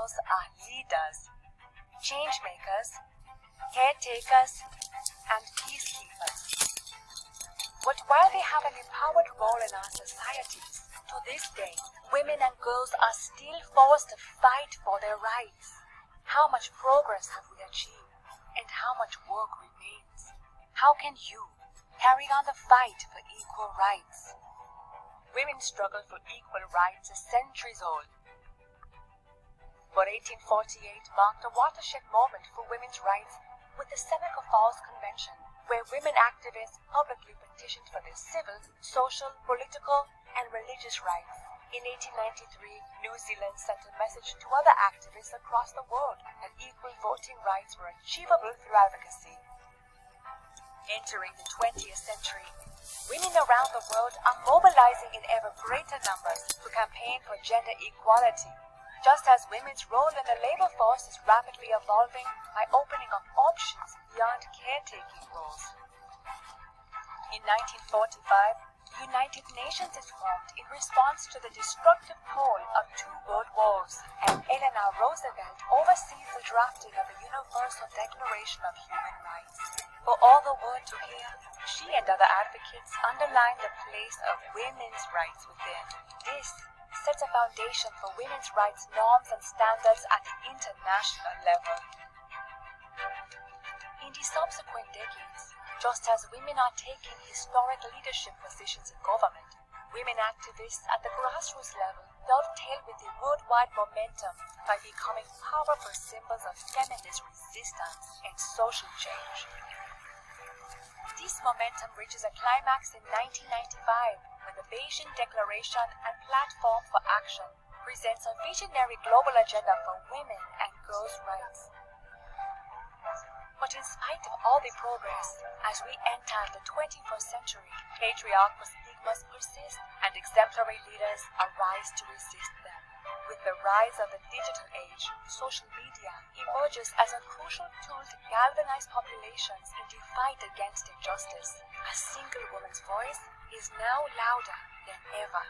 girls are leaders, change makers, caretakers, and peacekeepers. But while they have an empowered role in our societies, to this day, women and girls are still forced to fight for their rights. How much progress have we achieved, and how much work remains? How can you carry on the fight for equal rights? Women's struggle for equal rights is centuries old. But 1848 marked a watershed moment for women's rights with the Seneca Falls Convention, where women activists publicly petitioned for their civil, social, political, and religious rights. In 1893, New Zealand sent a message to other activists across the world that equal voting rights were achievable through advocacy. Entering the 20th century, women around the world are mobilizing in ever greater numbers to campaign for gender equality, just as women's role in the labor force is rapidly evolving by opening up options beyond caretaking roles. In 1945, the United Nations is formed in response to the destructive toll of 2 world wars, and Eleanor Roosevelt oversees the drafting of the Universal Declaration of Human Rights. For all the world to hear, she and other advocates underline the place of women's rights within. This sets a foundation for women's rights norms and standards at the international level. In the subsequent decades, just as women are taking historic leadership positions in government, women activists at the grassroots level dovetail with the worldwide momentum by becoming powerful symbols of feminist resistance and social change. This momentum reaches a climax in 1995 when the Beijing Declaration and Platform for Action presents a visionary global agenda for women and girls' rights. But in spite of all the progress, as we enter the 21st century, patriarchal stigmas persist and exemplary leaders arise to resist them. With the rise of the digital age, social media emerges as a crucial tool to galvanize populations in the fight against injustice. A single woman's voice is now louder than ever.